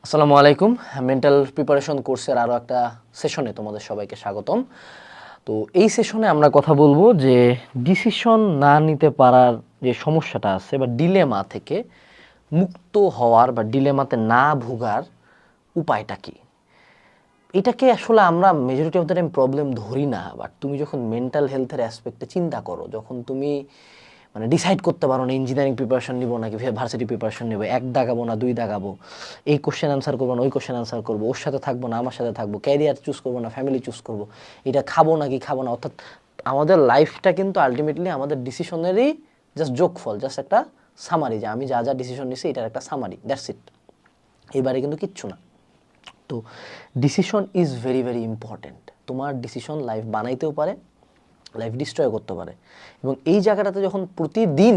আসসালামু আলাইকুম। Mental preparation কোর্সের আরও একটা সেশনে তোমাদের সবাইকে স্বাগতম। তো এই সেশনে আমরা কথা বলবো যে ডিসিশন না নিতে পারার যে সমস্যাটা আছে বা ডিলেমা থেকে মুক্ত হওয়ার বা ডিলেমাতে না ভোগার উপায়টা কি। এটাকে আসলে আমরা majority of the time problem ধরি না, বাট তুমি যখন মেন্টাল হেলথের অ্যাসপেক্টে চিন্তা করো, যখন তুমি ডিসাইড করতে পারো না ইঞ্জিনিয়ারিং প্রিপারেশন নিবো নাকি ভার্সিটি প্রিপারেশন নেবো, এক দাগাবো না দুই দাগাবো, এই কোশ্চেন আনসার করবো না ওই কোশ্চেন আনসার করবো, ওর সাথে থাকবো না আমার সাথে থাকবো, ক্যারিয়ার চুজ করবো না ফ্যামিলি চুজ করবো, এটা খাবো নাকি খাবো না, অর্থাৎ আমাদের লাইফটা কিন্তু আলটিমেটলি আমাদের ডিসিশনেরই জাস্ট যোগফল, জাস্ট একটা সামারি, যে আমি যা যা ডিসিশন নিচ্ছি এটার একটা সামারি, দ্যাটস ইট। এবারে কিন্তু কিচ্ছু না। তো decision is very very important. তোমার ডিসিশন লাইফ বানাইতেও পারে, লাইফ ডিস্ট্রয় করতে পারে। এবং এই জায়গাটাতে যখন প্রতিদিন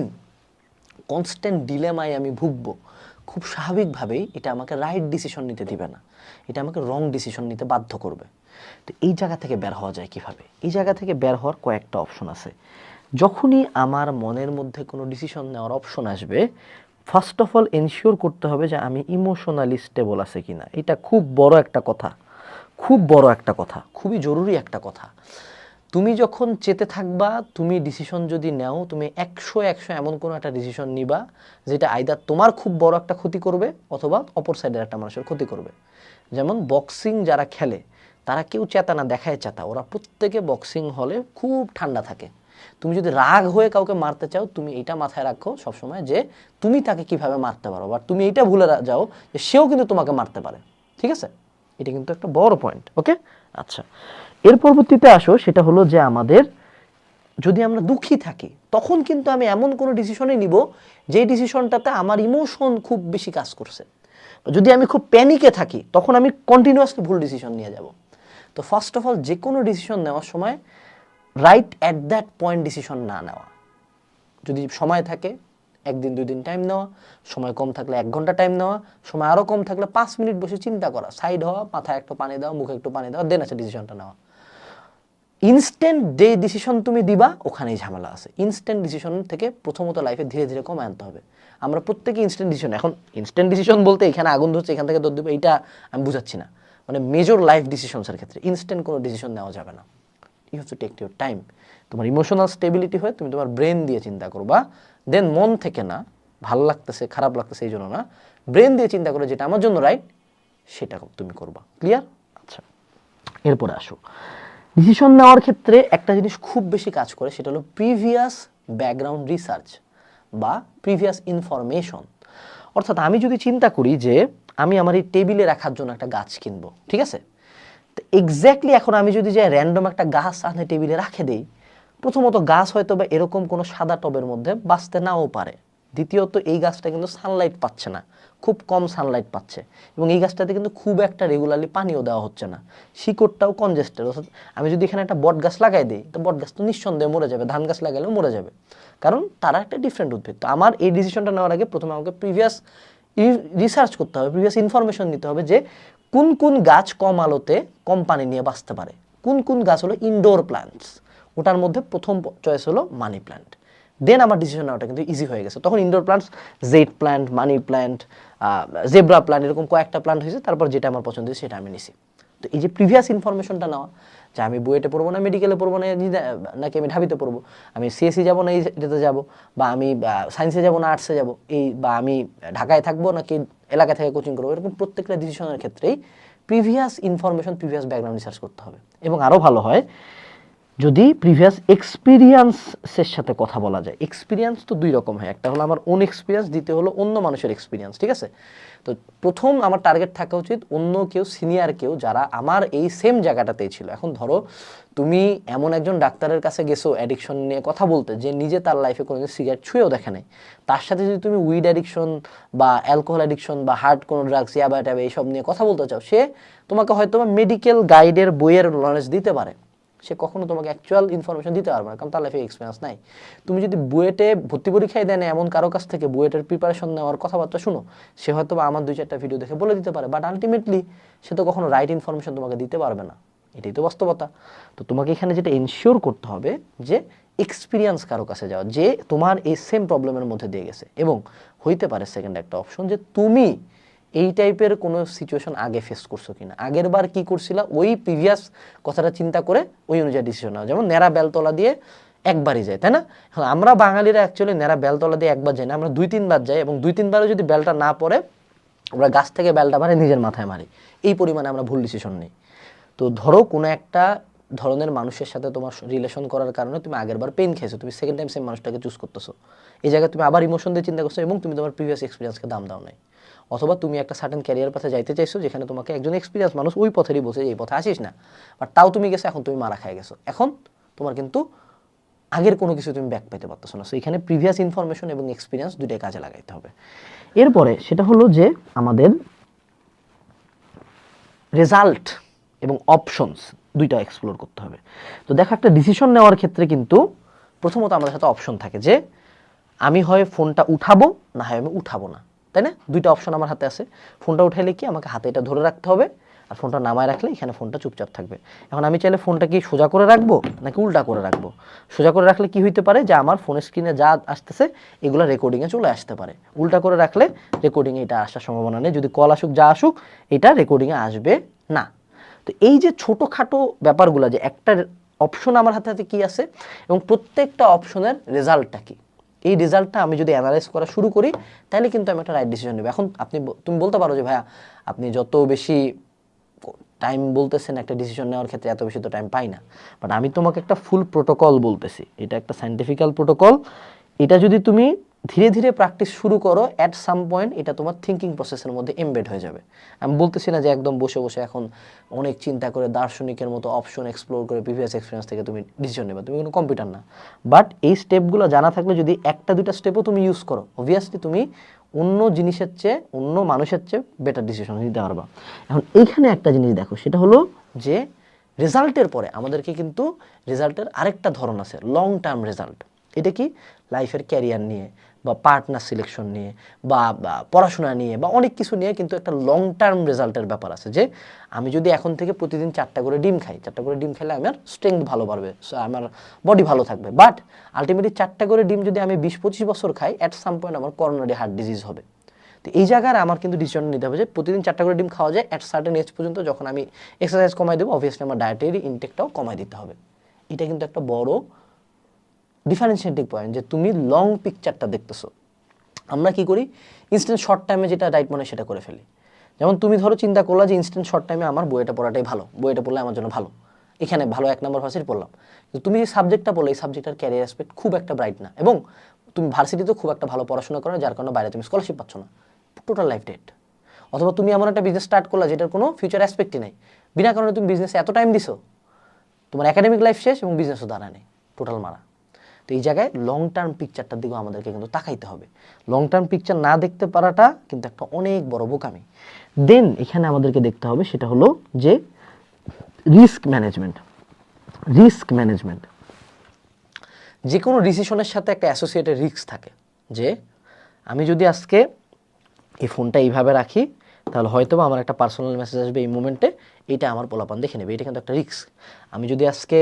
কনস্ট্যান্ট ডিলেমায় আমি ভুগবো, খুব স্বাভাবিকভাবেই এটা আমাকে রাইট ডিসিশন নিতে দিবে না, এটা আমাকে রং ডিসিশন নিতে বাধ্য করবে। তো এই জায়গা থেকে বের হওয়া যায় কিভাবে? এই জায়গা থেকে বের হওয়ার কয়েকটা অপশন আছে। যখনই আমার মনের মধ্যে কোনো ডিসিশন নেওয়ার অপশন আসবে, ফার্স্ট অফ অল এনশিওর করতে হবে যে আমি ইমোশনালি স্টেবল আছে কিনা। এটা খুব বড় একটা কথা, খুব বড় একটা কথা, খুবই জরুরি একটা কথা। তুমি যখন চেতে থাকবা, তুমি ডিসিশন যদি নেও, তুমি 100 এমন কোনো একটা ডিসিশন নিবা যেটা আইদার তোমার খুব বড় একটা ক্ষতি করবে অথবা অপর সাইডের একটা মানুষের ক্ষতি করবে। যেমন বক্সিং যারা খেলে তারা কেউ চেতা না, দেখায় চেতা, ওরা প্রত্যেকে বক্সিং হলে খুব ঠান্ডা থাকে। তুমি যদি রাগ হয়ে কাউকে মারতে চাও, তুমি এটা মাথায় রাখো সবসময় যে তুমি তাকে কিভাবে মারতে পারো, বা তুমি এটা ভুলে যাও যে সেও কিন্তু তোমাকে মারতে পারে। ঠিক আছে, এটা কিন্তু একটা বড় পয়েন্ট। ওকে, আচ্ছা, এর পরবর্তীতে আসো, সেটা হলো যে আমাদের যদি আমরা দুঃখী থাকি তখন কিন্তু আমি এমন কোনো ডিসিশনই নিব যে ডিসিশনটাতে আমার ইমোশন খুব বেশি কাজ করছে। যদি আমি খুব প্যানিকে থাকি তখন আমি কন্টিনিউয়াসলি ভুল ডিসিশন নিয়ে যাব। তো ফার্স্ট অফ অল যে কোনো ডিসিশন নেওয়ার সময় right at that point decision না নেওয়া। যদি সময় থাকে 1 দিন 2 দিন টাইম নেওয়া, সময় কম থাকলে 1 ঘন্টা টাইম নেওয়া, সময় আরও কম থাকলে 5 মিনিট বসে চিন্তা করা, সাইড হওয়া, মাথায় একটু পানি দেওয়া, মুখে একটু পানি দেওয়া, দেন আছে ডিসিশনটা নেওয়া। ইনস্ট্যান্ট যে ডিসিশন তুমি দিবা ওখানেই ঝামেলা আছে। ইনস্ট্যান্ট ডিসিশন থেকে প্রথমত লাইফে ধীরে ধীরে কমে আনতে হবে। আমরা প্রত্যেকে ইনস্ট্যান্ট ডিসিশন, এখন ইনস্ট্যান্ট ডিসিশন বলতে এখানে আগুন ধরছে এখান থেকে দৌড় দেবো এইটা আমি বুঝাচ্ছি না, মেজর লাইফ ডিসিশনসের ক্ষেত্রে ইনস্ট্যান্ট কোনো ডিসিশন নেওয়া যাবে না। You have to take your time. তোমার ইমোশনাল স্টেবিলিটি হয়ে তুমি তোমার ব্রেন দিয়ে চিন্তা করবা, দেন মন থেকে না, ভালো লাগতেছে খারাপ লাগতেছে এই জন্য না, ব্রেন দিয়ে চিন্তা করে যেটা আমার জন্য রাইট সেটা তুমি করবা। ক্লিয়ার? আচ্ছা, এরপরে আসো, ডিসিশন নেওয়ার ক্ষেত্রে একটা জিনিস খুব বেশি কাজ করে, সেটা হলো প্রিভিয়াস ব্যাকগ্রাউন্ড রিসার্চ বা প্রিভিয়াস ইনফরমেশন। অর্থাৎ আমি যদি চিন্তা করি যে আমি আমার এই টেবিলে রাখার জন্য একটা গাছ কিনবো, ঠিক আছে, তো এক্স্যাক্টলি এখন আমি যদি যে র্যান্ডম একটা গাছ আনে টেবিলে রাখে দেই, প্রথমত গাছ হয়তো বা এরকম কোনো সাদা টবের মধ্যে বাঁচতে নাও পারে। দ্বিতীয়ত এই গাছটা কিন্তু সানলাইট পাচ্ছে না, খুব কম সানলাইট পাচ্ছে, এবং এই গাছটাতে কিন্তু খুব একটা রেগুলারলি পানিও দেওয়া হচ্ছে না, শিকড়টাও কনজেস্টেড। অর্থাৎ আমি যদি এখানে একটা বট গাছ লাগাই দিই, তো বট গাছ তো নিঃসন্দেহে মরে যাবে, ধান গাছ লাগালেও মরে যাবে, কারণ তারা একটা ডিফারেন্ট উদ্ভিদ। তো আমার এই ডিসিশনটা নেওয়ার আগে প্রথমে আমাকে প্রিভিয়াস রিসার্চ করতে হবে, প্রিভিয়াস ইনফরমেশন নিতে হবে যে কোন কোন গাছ কম আলোতে কম পানি নিয়ে বাঁচতে পারে, কোন কোন গাছ হলো ইনডোর প্ল্যান্টস। ওটার মধ্যে প্রথম চয়েস হলো মানি প্ল্যান্ট। দেন আমার ডিসিশন নেওয়াটা কিন্তু ইজি হয়ে গেছে। তখন indoor plants, Z plant, money plant, zebra plant, এরকম কয়েকটা প্ল্যান্ট হয়েছে, তারপর যেটা আমার পছন্দ হয়েছে সেটা আমি নিছি। তো এই যে প্রিভিয়াস ইনফরমেশনটা নেওয়া, যে আমি বুয়েটে পড়বো না মেডিকেলে পড়বো না নাকি আমি ঢাবিতে পড়বো, আমি সিএসসি যাবো না এটাতে যাবো, বা আমি সায়েন্সে যাবো না আর্টসে যাবো, এই বা আমি ঢাকায় থাকবো নাকি এলাকা থেকে কোচিং করবো, এরকম প্রত্যেকটা ডিসিশনের ক্ষেত্রেই previous information, previous background research করতে হবে। এবং আরও ভালো হয় যদি প্রিভিয়াস এক্সপিরিয়েন্সের সাথে কথা বলা যায়। এক্সপিরিয়েন্স তো দুই রকম হয়, একটা হলো আমার ওন এক্সপিরিয়েন্স, দ্বিতীয় হলো অন্য মানুষের এক্সপিরিয়েন্স। ঠিক আছে, তো প্রথম আমার টার্গেট থাকা উচিত অন্য কেউ, সিনিয়র কেউ, যারা আমার এই সেম জায়গাটাতেই ছিল। এখন ধরো তুমি এমন একজন ডাক্তারের কাছে গেছো অ্যাডিকশন নিয়ে কথা বলতে, যে নিজে তার লাইফে কোনোদিন সিগারেট ছুঁয়েও দেখে নাই, তার সাথে যদি তুমি উইড অ্যাডিকশন বা অ্যালকোহল অ্যাডিকশন বা হার্ড কোনো ড্রাগস, ইয়াবা ট্যাবা এইসব নিয়ে কথা বলতে চাও, সে তোমাকে হয়তো মেডিকেল গাইডের বইয়ের নলেজ দিতে পারে, সে কখনো তোমাকে অ্যাকচুয়াল ইনফরমেশন দিতে পারবে না, কারণ তার লাইফে এক্সপিরিয়েন্স নাই। তুমি যদি বুয়েটে ভর্তি পরীক্ষায় দেন এমন কারো কাছ থেকে বুয়েটের প্রিপারেশন নেওয়ার কথাবার্তা শুনো, সে হয়তো বা আমার 2-4টা ভিডিও দেখে বলে দিতে পারে, বাট আলটিমেটলি সে তো কখনো রাইট ইনফরমেশন তোমাকে দিতে পারবে না। এটাই তো বাস্তবতা। তো তোমাকে এখানে যেটা এনশিওর করতে হবে যে এক্সপিরিয়েন্স কারো কাছে যাওয়া, যে তোমার এই সেম প্রবলেমের মধ্যে দিয়ে গেছে। এবং হইতে পারে সেকেন্ড একটা অপশন যে তুমি এই টাইপের কোনো সিচুয়েশন আগে ফেস করছো কিনা, আগের বার কি করছিলা ওই প্রিভিয়াস কথাটা চিন্তা করে ওই অনুযায়ী ডিসিশন নাও। যেমন নেড়া বেলতলা দিয়ে একবারই যায়, তাই না? এখন আমরা বাঙালিরা অ্যাকচুয়ালি নেড়া বেলতলা দিয়ে একবার যাই না, আমরা 2-3 বার যাই, এবং 2-3 বারও যদি বেলটা না পড়ে আমরা গাছ থেকে বেলটা মারি, নিজের মাথায় মারি, এই পরিমাণে আমরা ভুল ডিসিশন নিই। তো ধরো কোনো একটা ধরনের মানুষের সাথে তোমার রিলেশন করার কারণে তুমি আগের বার পেন খেয়েছো, তুমি সেকেন্ড টাইম সেম মানুষটাকে চুজ করতেছো, এই জায়গায় তুমি আবার ইমোশন দিয়ে চিন্তা করছো এবং তুমি তোমার প্রিভিয়াস এক্সপিরিয়েন্সকে দাম দাও নাই। অথবা তুমি একটা সার্টেন ক্যারিয়ার পথে যাইতে চাইছো যেখানে তোমাকে একজন এক্সপিরিয়েন্স মানুষ ওই পথেরই বসে এই পথে আসিস না, বাট তাও তুমি গেছো, এখন তুমি মারা খাই গেছো, এখন তোমার কিন্তু আগের কোনো কিছু তুমি ব্যাক পেতে পারতেছো না। সো এখানে প্রিভিয়াস ইনফরমেশন এবং এক্সপিরিয়েন্স দুইটাই কাজে লাগাইতে হবে। এরপরে সেটা হলো যে আমাদের রেজাল্ট এবং অপশনস দুইটা এক্সপ্লোর করতে হবে। তো দেখো একটা ডিসিশন নেওয়ার ক্ষেত্রে কিন্তু প্রথমত আমাদের সাথে অপশন থাকে যে আমি হয় ফোনটা উঠাবো না হয় আমি উঠাবো না, তাই না? দুইটা অপশন আমার হাতে আছে। ফোনটা উঠাইলে কি আমাকে হাতে এটা ধরে রাখতে হবে, আর ফোনটা নামায় রাখলে এখানে ফোনটা চুপচাপ থাকবে। এখন আমি চাইলে ফোনটা কি সোজা করে রাখবো নাকি উল্টা করে রাখবো? সোজা করে রাখলে কি হইতে পারে যে আমার ফোনের স্ক্রিনে যা আসতেছে এগুলো রেকর্ডিংয়ে চলে আসতে পারে। উল্টা করে রাখলে রেকর্ডিংয়ে এটা আসার সম্ভাবনা নেই, যদি কল আসুক যা আসুক এটা রেকর্ডিংয়ে আসবে না। তো এই যে ছোটোখাটো ব্যাপারগুলো, যে একটা অপশন আমার হাতে হাতে কী আছে এবং প্রত্যেকটা অপশনের রেজাল্টটা কী, এই রেজাল্টটা আমি যদি অ্যানালাইজ করা শুরু করি তাহলে কিন্তু আমি একটা রাইট ডিসিশন নেব। এখন তুমি বলতে পারো যে ভাইয়া আপনি যত বেশি টাইম বলতেছেন একটা ডিসিশন নেওয়ার ক্ষেত্রে, এত বেশি তো টাইম পাই না, বাট আমি তোমাকে একটা ফুল প্রোটোকল বলতেছি, এটা একটা সায়েন্টিফিক্যাল প্রোটোকল। এটা যদি তুমি ধীরে ধীরে প্র্যাকটিস শুরু করো, অ্যাট সাম পয়েন্ট এটা তোমার থিঙ্কিং প্রসেসের মধ্যে এমবেড হয়ে যাবে। আমি বলতেছি না যে একদম বসে বসে এখন অনেক চিন্তা করে দার্শনিকের মতো অপশন এক্সপ্লোর করে প্রিভিয়াস এক্সপিরিয়েন্স থেকে তুমি ডিসিশন নেবে, তুমি কোনো কম্পিউটার না। বাট এই স্টেপগুলো জানা থাকলে যদি একটা দুইটা স্টেপও তুমি ইউজ করো, অবভিয়াসলি তুমি অন্য জিনিসের চেয়ে অন্য মানুষের চেয়ে বেটার ডিসিশন নিতে পারবা। এখন এইখানে একটা জিনিস দেখো, সেটা হলো যে রেজাল্টের পরে আমাদেরকে কিন্তু রেজাল্টের আরেকটা ধরন আছে, লং টার্ম রেজাল্ট। এটা কি লাইফের ক্যারিয়ার নিয়ে বা পার্টনার সিলেকশন নিয়ে বা পড়াশোনা নিয়ে বা অনেক কিছু নিয়ে কিন্তু একটা লং টার্ম রেজাল্টের ব্যাপার আছে। যে আমি যদি এখন থেকে প্রতিদিন 4টা করে ডিম খাই, 4টা করে ডিম খেলে আমার স্ট্রেংথ ভালো বাড়বে, আমার বডি ভালো থাকবে, বাট আলটিমেটলি 4টা করে ডিম যদি আমি 20-25 বছর খাই, অ্যাট সাম পয়েন্ট আমার করোনারি হার্ট ডিজিজ হবে। তো এই জায়গায় আমার কিন্তু ডিসিশন নিতে হবে যে প্রতিদিন 4টা করে ডিম খাওয়া যায় অ্যাট সার্টেন এজ পর্যন্ত, যখন আমি এক্সারসাইজ কমাই দেবো অবভিয়াসলি আমার ডায়েটারি ইনটেকটাও কমাই দিতে হবে। এটা কিন্তু একটা বড় ডিফারেন্সিয়েটিং পয়েন্ট যে তুমি লং পিকচারটা দেখতেছো। আমরা কি করি, ইনস্ট্যান্ট শর্ট টাইমে যেটা রাইট মনে সেটা করে ফেলি। যেমন তুমি ধরো চিন্তা করলা যে ইনস্ট্যান্ট শর্ট টাইমে আমার বইটা পড়াটাই ভালো, বইটা পড়লে আমার জন্য ভালো, এখানে ভালো 1 নম্বর ভার্সিটি পড়লাম, কিন্তু তুমি যে সাবজেক্টটা পড়লে এই সাবজেক্টের ক্যারিয়ার অ্যাসপেক্ট খুব একটা ব্রাইট না, এবং তুমি ভার্সিটিতেও খুব একটা ভালো পড়াশোনা করো না, যার কারণে বাইরে তুমি স্কলারশিপ পাচ্ছ না, টোটাল লাইফ ডেট। অথবা তুমি এমন একটা বিজনেস স্টার্ট করলা যেটার কোনো ফিউচার অ্যাসপেক্টই নাই, বিনা কারণে তুমি বিজনেসে এত টাইম দিছো, তোমার একাডেমিক লাইফ শেষ এবং বিজনেসও দাঁড়ায় নেই, টোটাল মারা। তো এই জায়গায় লং টার্ম পিকচারটার দিকেও আমাদেরকে কিন্তু তাকাইতে হবে। লং টার্ম পিকচার না দেখতে পারাটা কিন্তু একটা অনেক বড় বোকামি। দেন এখানে আমাদেরকে দেখতে হবে সেটা হলো যে রিস্ক ম্যানেজমেন্ট। রিস্ক ম্যানেজমেন্ট, যে কোনো ডিসিশনের সাথে একটা অ্যাসোসিয়েটেড রিস্ক থাকে। যে আমি যদি আজকে এই ফোনটা এইভাবে রাখি তাহলে হয়তো আমার একটা পার্সোনাল মেসেজ আসবে এই মুমেন্টে, এটা আমার পোলাপান দেখে নেবে, এটা কিন্তু একটা রিস্ক। আমি যদি আজকে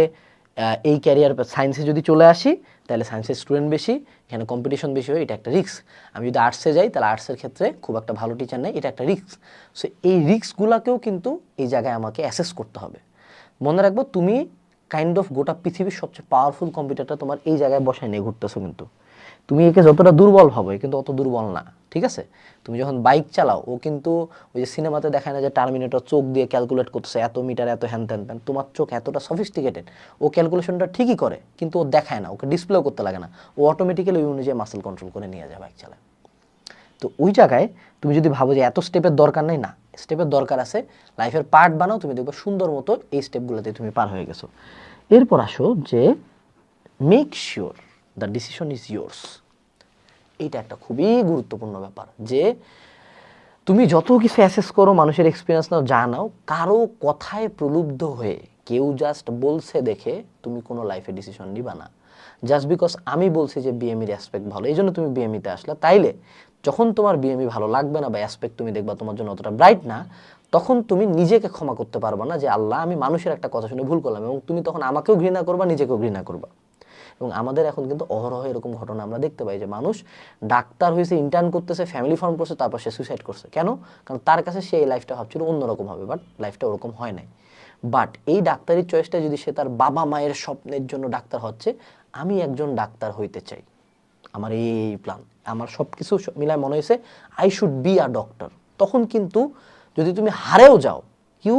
এই ক্যারিয়ার সায়েন্সে যদি চলে আসি তাহলে সায়েন্সের স্টুডেন্ট বেশি, এখানে কম্পিটিশন বেশি হয়, এটা একটা রিস্ক। আমি যদি আর্টসে যাই তাহলে আর্টসের ক্ষেত্রে খুব একটা ভালো টিচার নেই, এটা একটা রিস্ক। সো এই রিস্কগুলোকেও কিন্তু এই জায়গায় আমাকে অ্যাসেস করতে হবে। মনে রাখবো তুমি কাইন্ড অফ গোটা পৃথিবীর সবচেয়ে পাওয়ারফুল কম্পিউটারটা তোমার এই জায়গায় বসায় নিয়ে ঘুরতেছো, কিন্তু তুমি একে যতটা দুর্বল ভাবো কিন্তু অত দুর্বল না, ঠিক আছে? তুমি যখন বাইক চালাও, ও কিন্তু ওই যে সিনেমাতে দেখায় না যে টার্মিনেটর চোখ দিয়ে ক্যালকুলেট করতেছে এত মিটার এত হ্যান ত্যান প্যান, তোমার চোখ এতটা সফিস্টিকেটেড, ও ক্যালকুলেশনটা ঠিকই করে কিন্তু ও দেখায় না, ওকে ডিসপ্লেও করতে লাগে না, ও অটোমেটিক্যালি ওই অনুযায়ী মাসেল কন্ট্রোল করে নিয়ে যায় বাইক চালায়। তো ওই জায়গায় তুমি যদি ভাবো যে এত স্টেপের দরকার নেই, না, স্টেপের দরকার আছে, লাইফের পার্ট বানাও, তুমি দেখবে সুন্দর মতো এই স্টেপগুলোতে তুমি পার হয়ে গেছো। এরপর আসো যে make sure the decision is yours. এইটা একটা খুবই গুরুত্বপূর্ণ ব্যাপার, যে তুমি যত কিছু অ্যাসেস করো, মানুষের এক্সপিরিয়েন্স নাও, যা নাও, কারো কথায় প্রলুব্ধ হয়ে কেউ জাস্ট বলছে দেখে তুমি কোনো লাইফে ডিসিশন নিবা না। জাস্ট বিকজ আমি বলছি যে বিএমইর অ্যাসপেক্ট ভালো এই জন্য তুমি বিএমইতে আসলে, তাইলে যখন তোমার বিএমই ভালো লাগবে না বা অ্যাসপেক্ট তুমি দেখবা তোমার জন্য অতটা ব্রাইট না, তখন তুমি নিজেকে ক্ষমা করতে পারবা না যে আল্লাহ আমি মানুষের একটা কথা শুনে ভুল করলাম, এবং তুমি তখন আমাকেও ঘৃণা করবা, নিজেকেও ঘৃণা করবা। এবং আমাদের এখন কিন্তু অহরহ এরকম ঘটনা আমরা দেখতে পাই যে মানুষ ডাক্তার হয়েছে, ইন্টার্ন করতেছে, ফ্যামিলি ফর্ম করছে, তারপর সে সুইসাইড করছে। কেন? কারণ তার কাছে সে এই লাইফটা ভাবছিল অন্যরকম হবে, বাট লাইফটা ওরকম হয় নাই। বাট এই ডাক্তারির চয়েসটা যদি সে তার বাবা মায়ের স্বপ্নের জন্য ডাক্তার হচ্ছে, আমি একজন ডাক্তার হইতে চাই, আমার এই প্ল্যান, আমার সব কিছু মিলায় মনে হয়েছে I should be a doctor, তখন কিন্তু যদি তুমি হারেও যাও, you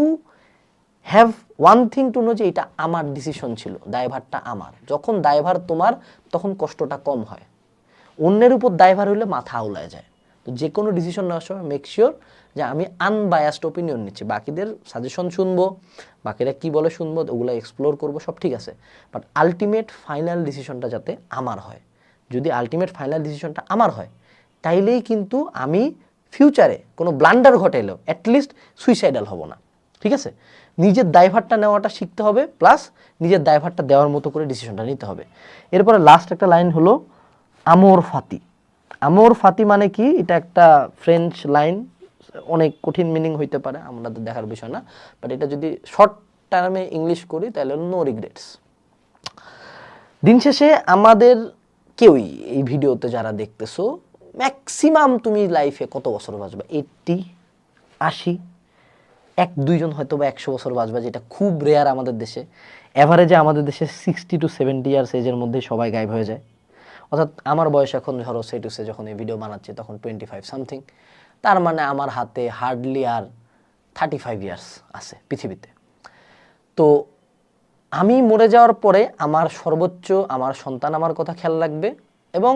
have one thing to know যে এটা আমার ডিসিশন ছিল, দায়ভারটা আমার। যখন দায়ভার তোমার, তখন কষ্টটা কম হয়। অন্যের উপর দায়ভার হইলে মাথা আউলায় যায়। তো যে কোনো ডিসিশন নেওয়ার সময় মেক শিওর যে আমি আনবায়াসড ওপিনিয়ন নিচ্ছি, বাকিদের সাজেশন শুনবো, বাকিরা কি বলে শুনবো, ওগুলো এক্সপ্লোর করবো, সব ঠিক আছে, বাট আলটিমেট ফাইনাল ডিসিশনটা যাতে আমার হয়। যদি আলটিমেট ফাইনাল ডিসিশনটা আমার হয়, তাইলেই কিন্তু আমি ফিউচারে কোনো ব্লান্ডার ঘটাইলেও অ্যাটলিস্ট সুইসাইডাল হব না। ঠিক আছে, নিজের দায়ভারটা নেওয়াটা শিখতে হবে, প্লাস নিজের দায়ভারটা দেওয়ার মতো করে ডিসিশনটা নিতে হবে। এরপরে লাস্ট একটা লাইন হলো আমর ফাতি। আমর ফাতি মানে কি? এটা একটা ফ্রেঞ্চ লাইন, অনেক কঠিন মিনিং হইতে পারে, আমাদের দেখার বিষয় না, বাট এটা যদি শর্ট টার্মে ইংলিশ করি তাহলে নো রিগ্রেটস। দিন শেষে আমাদের কেউই, এই ভিডিওতে যারা দেখতেছো, ম্যাক্সিমাম তুমি লাইফে কত বছর বাঁচবা? 80, 80, 1-2 জন হয়তো বা 100 বছর বাঁচবা, যেটা খুব রেয়ার আমাদের দেশে। অ্যাভারেজে আমাদের দেশে 60 to 70 ইয়ার্স এজের মধ্যে সবাই গায়েব হয়ে যায়। অর্থাৎ আমার বয়স এখন ধরো সে টু সে, যখন এই ভিডিও বানাচ্ছি তখন 25 সামথিং, তার মানে আমার হাতে হার্ডলি আর 35 ইয়ার্স আছে পৃথিবীতে। তো আমি মরে যাওয়ার পরে আমার সর্বোচ্চ আমার সন্তান আমার কথা খেয়াল রাখবে, এবং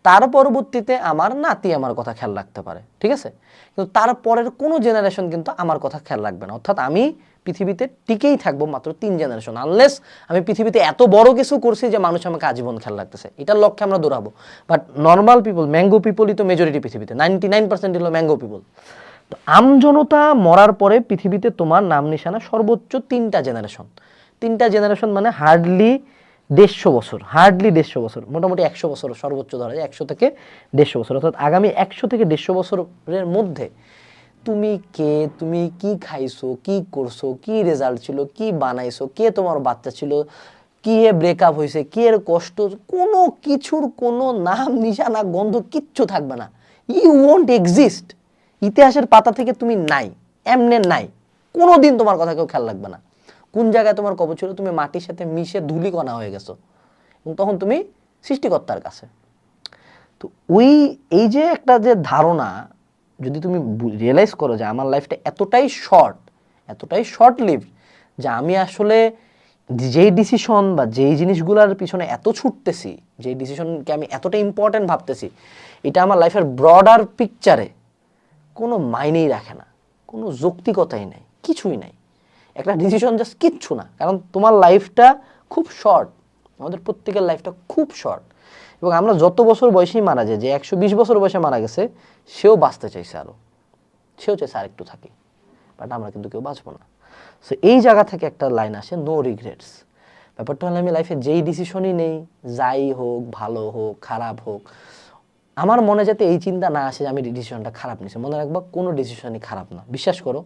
তার পরবর্তীতে আমার নাতি আমার কথা খেয়াল রাখতে পারে, ঠিক আছে, কিন্তু তারপরের কোনো জেনারেশন কিন্তু আমার কথা খেয়াল রাখবে না। অর্থাৎ আমি পৃথিবীতে টিকেই থাকবো মাত্র 3 জেনারেশন, আনলেস আমি পৃথিবীতে এত বড় কিছু করছি যে মানুষ আমাকে আজীবন খেয়াল রাখতেছে, এটার লক্ষ্যে আমরা দৌড়াবো। বাট নর্মাল পিপল, ম্যাঙ্গো পিপলই তো মেজরিটি পৃথিবীতে, 99% হলো ম্যাঙ্গো পিপল। তো আমজনতা মরার পরে পৃথিবীতে তোমার নাম নিশানা সর্বোচ্চ 3টা জেনারেশন। 3টা জেনারেশন মানে হার্ডলি 150 বছর, হার্ডলি 150 বছর, মোটামুটি 100 বছর সর্বোচ্চ ধরা যায়, 100 থেকে 150 বছর। অর্থাৎ আগামী 100 থেকে 150 বছরের মধ্যে তুমি কে, তুমি কি খাইছো, কি করছো, কি রেজাল্ট ছিল, কি বানাইছো, কে তোমার বাচ্চা ছিল, কি এ ব্রেকআপ হয়েছে, কি এর কষ্ট, কোনো কিছুর কোনো নাম নিশানা গন্ধ কিচ্ছু থাকবে না। You won't exist. ইতিহাসের পাতা থেকে তুমি নাই, এমনে নাই, কোনো দিন তোমার কথা কেউ খেয়াল রাখবে না। কোন জায়গায় তোমার কবর ছিল, তুমি মাটির সাথে মিশে ধূলিকণা হয়ে গেছো, এবং তখন তুমি সৃষ্টিকর্তার কাছে। তো এই যে একটা যে ধারণা, যদি তুমি রিয়েলাইজ করো যে আমার লাইফটা এতটাই শর্ট লিভড, যে আমি আসলে যেই ডিসিশন বা যেই জিনিসগুলোর পিছনে এত ছুটতেছি, যেই ডিসিশনকে আমি এতটা ইম্পর্ট্যান্ট ভাবতেছি, এটা আমার লাইফের ব্রডার পিকচারে কোনো মাইনেই রাখে না, কোনো যৌক্তিকতাই নেই, কিছুই নাই। একটা ডিসিশন জাস্ট কিচ্ছু না, কারণ তোমার লাইফটা খুব শর্ট, আমাদের প্রত্যেকের লাইফটা খুব শর্ট। এবং আমরা যত বছর বয়সেই মারা যায়, যে 120 বছর বয়সে মারা গেছে, সেও বাঁচতে চাইছে আরও, সেও চাইছে আরেকটু থাকি, বাট আমরা কিন্তু কেউ বাঁচবো না। সো এই জায়গা থেকে একটা লাইন আসে, নো রিগ্রেটস। ব্যাপারটা হলে আমি লাইফে যেই ডিসিশনই নেই, যাই হোক, ভালো হোক, খারাপ হোক, আমার মনে যাতে এই চিন্তা না আসে যে আমি ডিসিশনটা খারাপ নিয়েছি। মনে রাখবা, কোনো ডিসিশনই খারাপ না। বিশ্বাস করো,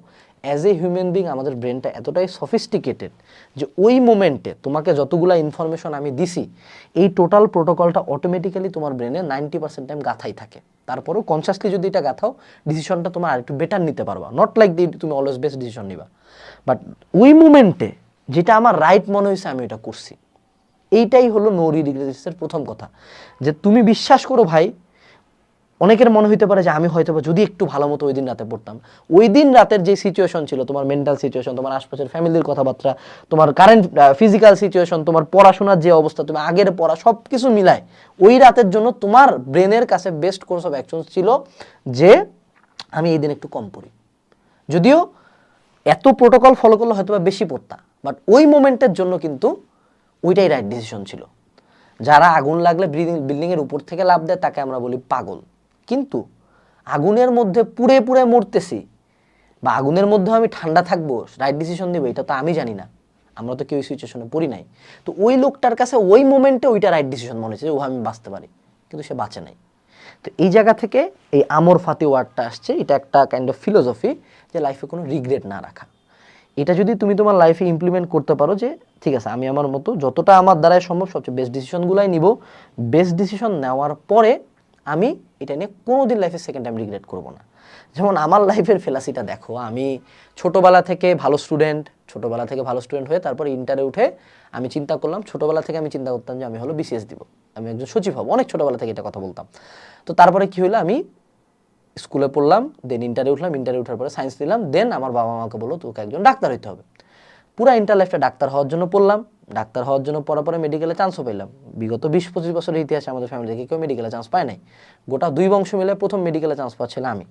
অ্যাজ এ হিউম্যান বিং আমাদের ব্রেনটা এতটাই সফিস্টিকেটেড যে ওই মোমেন্টে তোমাকে যতগুলো ইনফরমেশন আমি দিছি, এই টোটাল প্রোটোকলটা অটোমেটিক্যালি তোমার ব্রেনে 90% টাইম গাথাই থাকে। তারপরেও কনসিয়াসলি যদি এটা গাথাও, ডিসিশনটা তোমার আরেকটু বেটার নিতে পারবা। নট লাইক তুমি অলওয়েজ বেস্ট ডিসিশন নিবা, বাট ওই মোমেন্টে যেটা আমার রাইট মনে হয়েছে আমি এটা করছি। এইটাই হলো নো রিগ্রেটসের প্রথম কথা, যে তুমি বিশ্বাস করো ভাই, অনেকের মনে হইতে পারে যে আমি হয়তো যদি একটু ভালো মতো ওই দিন রাতে পড়তাম, ওই দিন রাতের যে সিচুয়েশন ছিল, তোমার মেন্টাল সিচুয়েশন, তোমার আশপাশের ফ্যামিলির কথাবার্তা, তোমার কারেন্ট ফিজিক্যাল সিচুয়েশন, তোমার পড়াশোনার যে অবস্থা, তুমি আগের পড়া, সব কিছু মিলায় ওই রাতের জন্য তোমার ব্রেনের কাছে বেস্ট কোর্স অফ অ্যাকশন ছিল যে আমি এই দিন একটু কম পড়ি। যদিও এত প্রোটোকল ফলো করলে হয়তো বা বেশি পড়তাম, বাট ওই মোমেন্টের জন্য কিন্তু ওইটাই রাইট ডিসিশন ছিল। যারা আগুন লাগলে বিল্ডিংয়ের উপর থেকে লাফ দেয় তাকে আমরা বলি পাগল, কিন্তু আগুনের মধ্যে পুড়ে পুড়ে মরতেছি, বা আগুনের মধ্যে আমি ঠান্ডা থাকবো, রাইট ডিসিশন দেবো, এটা তো আমি জানি না, আমরা তো কেউ সিচুয়েশনে পড়ি নাই। তো ওই লোকটার কাছে ওই মোমেন্টে ওইটা রাইট ডিসিশন মনে হচ্ছে, ও আমি বাঁচতে পারি, কিন্তু সে বাঁচে নাই। তো এই জায়গা থেকে এই আমর ফাতি ওয়ার্ডটা আসছে। এটা একটা কাইন্ড অফ ফিলোসফি, যে লাইফে কোনো রিগ্রেট না রাখা। এটা যদি তুমি তোমার লাইফে ইমপ্লিমেন্ট করতে পারো যে ঠিক আছে আমি আমার মতো যতটা আমার দ্বারাই সম্ভব সবচেয়ে বেস্ট ডিসিশনগুলাই নিব, বেস্ট ডিসিশন নেওয়ার পরে আমি এটা নিয়ে কোনোদিন লাইফে সেকেন্ড টাইম রিগ্রেট করব না। যেমন আমার লাইফের ফেলাসিটা দেখো, আমি ছোটোবেলা থেকে ভালো স্টুডেন্ট হয়ে তারপর ইন্টারে উঠে আমি চিন্তা করলাম, ছোটোবেলা থেকে আমি চিন্তা করতাম যে আমি হলো বিসিএস দিব, আমি একজন সচিব হব, অনেক ছোটোবেলা থেকে এটা কথা বলতাম। তো তারপরে কী হলো, আমি স্কুলে পড়লাম, দেন ইন্টারে উঠলাম, ইন্টারে উঠার পরে সায়েন্স নিলাম, দেন আমার বাবা আমাকে বললো তোকে একজন ডাক্তার হইতে হবে। পুরা ইন্টার লাইফটা ডাক্তার হওয়ার জন্য পড়লাম, ডাক্তার হওয়ার জন্য পড়ার পরে মেডিকেলে চান্সও পেলাম। বিগত 20-25 বছরের ইতিহাসে আমাদের ফ্যামিলি থেকে কেউ মেডিকেলে চান্স পায় নাই, গোটা 2 বংশ মিলে প্রথম মেডিকেলে চান্স পাচ্ছিলাম আমি।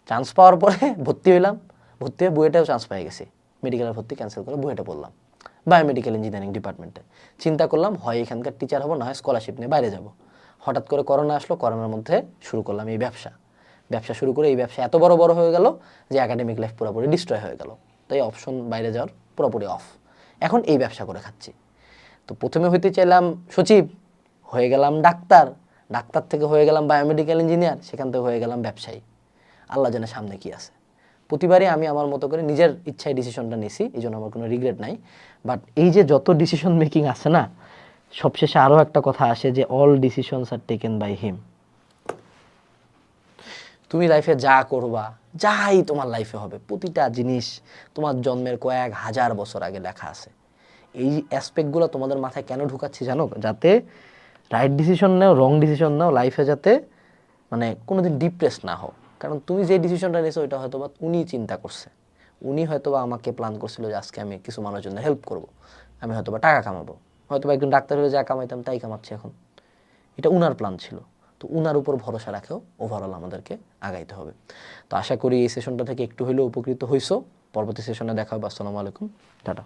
চান্স পাওয়ার পরে ভর্তি হইলাম, ভর্তি হয়ে বুয়েটেও চান্স পেয়ে গেছি, মেডিকেলের ভর্তি ক্যান্সেল করে বুয়েটে পড়লাম বায়োমেডিক্যাল ইঞ্জিনিয়ারিং ডিপার্টমেন্টে। চিন্তা করলাম হয় এখানকার টিচার হবো, না হয় স্কলারশিপ নিয়ে বাইরে যাব। হঠাৎ করে করোনা আসলো, করোনার মধ্যে শুরু করলাম এই ব্যবসা শুরু করে এই ব্যবসা এত বড় হয়ে গেল যে একাডেমিক লাইফ পুরোপুরি ডিস্ট্রয় হয়ে গেল। তাই অপশন বাইরে যাওয়ার পুরোপুরি অফ, এখন এই ব্যবসা করে খাচ্ছি। তো প্রথমে হইতে চাইলাম সচিব, হয়ে গেলাম ডাক্তার, ডাক্তার থেকে হয়ে গেলাম বায়োমেডিক্যাল ইঞ্জিনিয়ার, সেখান থেকে হয়ে গেলাম ব্যবসায়ী। আল্লাহ জানে সামনে কি আছে। প্রতিবারই আমি আমার মতো করে নিজের ইচ্ছায় ডিসিশনটা নিছি, এই জন্য আমার কোনো রিগ্রেট নাই। বাট এই যে যত ডিসিশন মেকিং আছে না, সবশেষে আরও একটা কথা আসে যে all decisions are taken by him. তুমি লাইফে যা করবা, যাই তোমার লাইফে হবে, প্রতিটা জিনিস তোমার জন্মের কয়েক হাজার বছর আগে লেখা আছে। এই অ্যাসপেক্টগুলো তোমাদের মাথায় কেন ঢুকাচ্ছি জানো? যাতে রাইট ডিসিশন নাও, রং ডিসিশন নাও, লাইফে যাতে মানে কোনোদিন ডিপ্রেস না হও। কারণ তুমি যে ডিসিশনটা নিয়েছো ওইটা হয়তো বা উনি চিন্তা করছে, উনি হয়তো বা আমাকে প্ল্যান করছিল যে আজকে আমি কিছু মানুষের জন্য হেল্প করব, আমি হয়তো বা টাকা কামাবো, হয়তো বা একজন ডাক্তার হয়ে যা কামাইতাম তাই কামাচ্ছি এখন। এটা উনার প্ল্যান ছিল। তো উনার উপর ভরসা রাখেও ওভারঅল আমাদেরকে আগাইতে হবে। তো আশা করি এই সেশনটা থেকে একটু হলেও উপকৃত হইছো। পরবর্তী সেশনে দেখা হবে। আসসালামু আলাইকুম, টাটা।